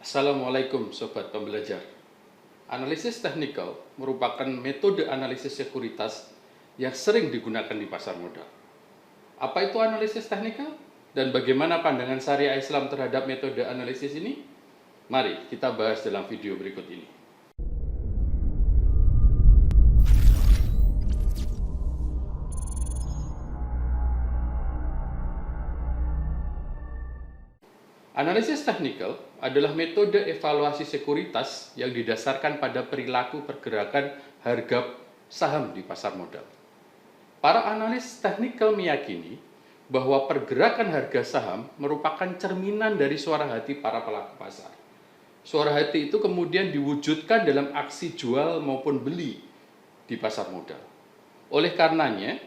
Assalamualaikum Sobat Pembelajar. Analisis teknikal merupakan metode analisis sekuritas yang sering digunakan di pasar modal. Apa itu analisis teknikal? Dan bagaimana pandangan syariah Islam terhadap metode analisis ini? Mari kita bahas dalam video berikut ini. Analisis teknikal adalah metode evaluasi sekuritas yang didasarkan pada perilaku pergerakan harga saham di pasar modal. Para analis teknikal meyakini bahwa pergerakan harga saham merupakan cerminan dari suara hati para pelaku pasar. Suara hati itu kemudian diwujudkan dalam aksi jual maupun beli di pasar modal. Oleh karenanya,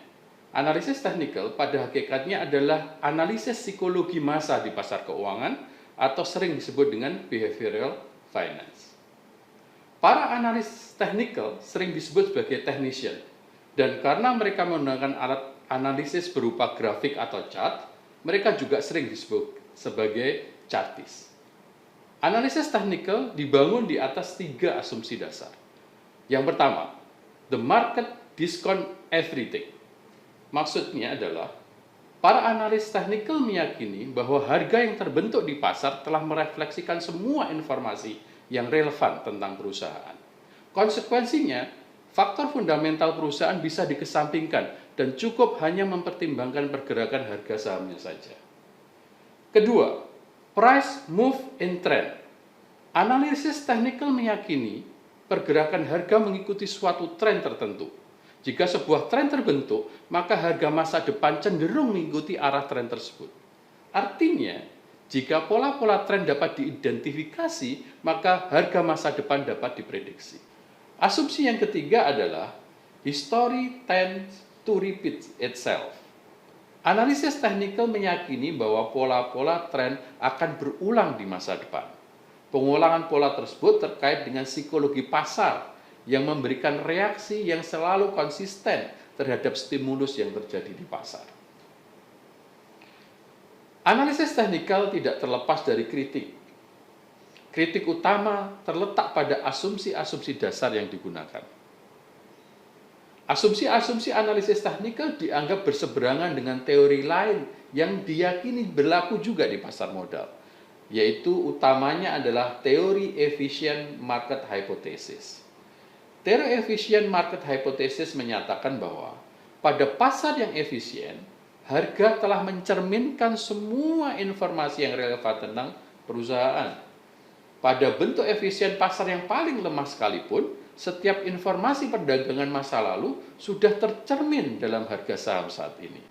analisis teknikal pada hakikatnya adalah analisis psikologi massa di pasar keuangan atau sering disebut dengan behavioral finance. Para analis teknikal sering disebut sebagai technician, dan karena mereka menggunakan alat analisis berupa grafik atau chart, mereka juga sering disebut sebagai chartist. Analisis teknikal dibangun di atas 3 asumsi dasar. Yang pertama, the market discount everything. Maksudnya adalah, para analis teknikal meyakini bahwa harga yang terbentuk di pasar telah merefleksikan semua informasi yang relevan tentang perusahaan. Konsekuensinya, faktor fundamental perusahaan bisa dikesampingkan dan cukup hanya mempertimbangkan pergerakan harga sahamnya saja. Kedua, price move in trend. Analisis teknikal meyakini pergerakan harga mengikuti suatu tren tertentu. Jika sebuah tren terbentuk, maka harga masa depan cenderung mengikuti arah tren tersebut. Artinya, jika pola-pola tren dapat diidentifikasi, maka harga masa depan dapat diprediksi. Asumsi yang ketiga adalah history tends to repeat itself. Analisis teknikal meyakini bahwa pola-pola tren akan berulang di masa depan. Pengulangan pola tersebut terkait dengan psikologi pasar yang memberikan reaksi yang selalu konsisten terhadap stimulus yang terjadi di pasar. Analisis teknikal tidak terlepas dari kritik. Kritik utama terletak pada asumsi-asumsi dasar yang digunakan. Asumsi-asumsi analisis teknikal dianggap berseberangan dengan teori lain yang diyakini berlaku juga di pasar modal, yaitu utamanya adalah teori efficient market hypothesis. Teori efficient market hypothesis menyatakan bahwa pada pasar yang efisien, harga telah mencerminkan semua informasi yang relevan tentang perusahaan. Pada bentuk efisien pasar yang paling lemah sekalipun, setiap informasi perdagangan masa lalu sudah tercermin dalam harga saham saat ini.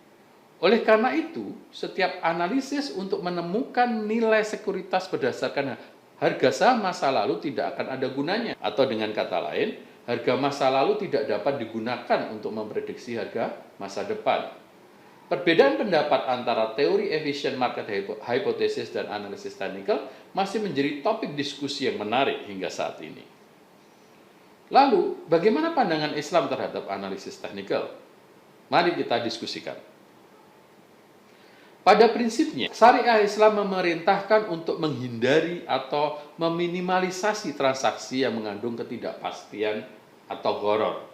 Oleh karena itu, setiap analisis untuk menemukan nilai sekuritas berdasarkan harga saham masa lalu tidak akan ada gunanya. Atau dengan kata lain, harga masa lalu tidak dapat digunakan untuk memprediksi harga masa depan. Perbedaan pendapat antara teori efficient market hypothesis dan analisis teknikal masih menjadi topik diskusi yang menarik hingga saat ini. Lalu, bagaimana pandangan Islam terhadap analisis teknikal? Mari kita diskusikan. Pada prinsipnya, syariah Islam memerintahkan untuk menghindari atau meminimalisasi transaksi yang mengandung ketidakpastian atau gharar.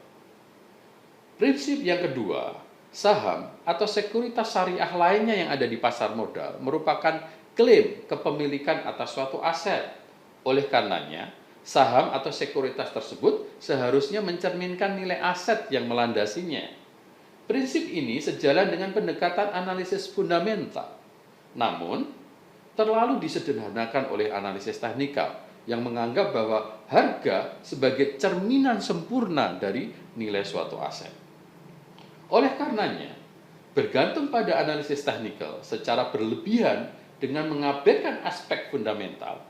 Prinsip yang kedua, saham atau sekuritas syariah lainnya yang ada di pasar modal merupakan klaim kepemilikan atas suatu aset. Oleh karenanya, saham atau sekuritas tersebut seharusnya mencerminkan nilai aset yang melandasinya. Prinsip ini sejalan dengan pendekatan analisis fundamental, namun terlalu disederhanakan oleh analisis teknikal yang menganggap bahwa harga sebagai cerminan sempurna dari nilai suatu aset. Oleh karenanya, bergantung pada analisis teknikal secara berlebihan dengan mengabaikan aspek fundamental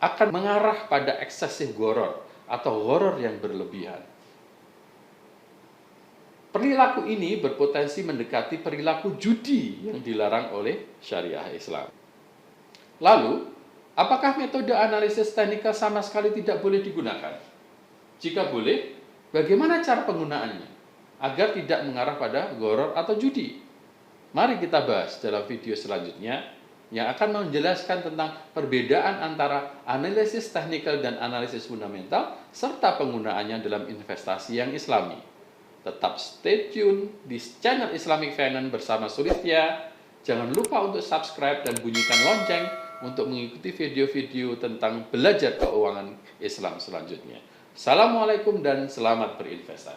akan mengarah pada eksesif gharar atau gharar yang berlebihan. Perilaku ini berpotensi mendekati perilaku judi yang dilarang oleh syariah Islam. Lalu, apakah metode analisis teknikal sama sekali tidak boleh digunakan? Jika boleh, bagaimana cara penggunaannya agar tidak mengarah pada gharar atau judi? Mari kita bahas dalam video selanjutnya. yang akan menjelaskan tentang perbedaan antara analisis teknikal dan analisis fundamental serta penggunaannya dalam investasi yang islami. Tetap stay tune di channel Islamic Finance bersama Sulitya. Jangan lupa untuk subscribe dan bunyikan lonceng untuk mengikuti video-video tentang belajar keuangan Islam selanjutnya. Assalamualaikum dan selamat berinvestasi.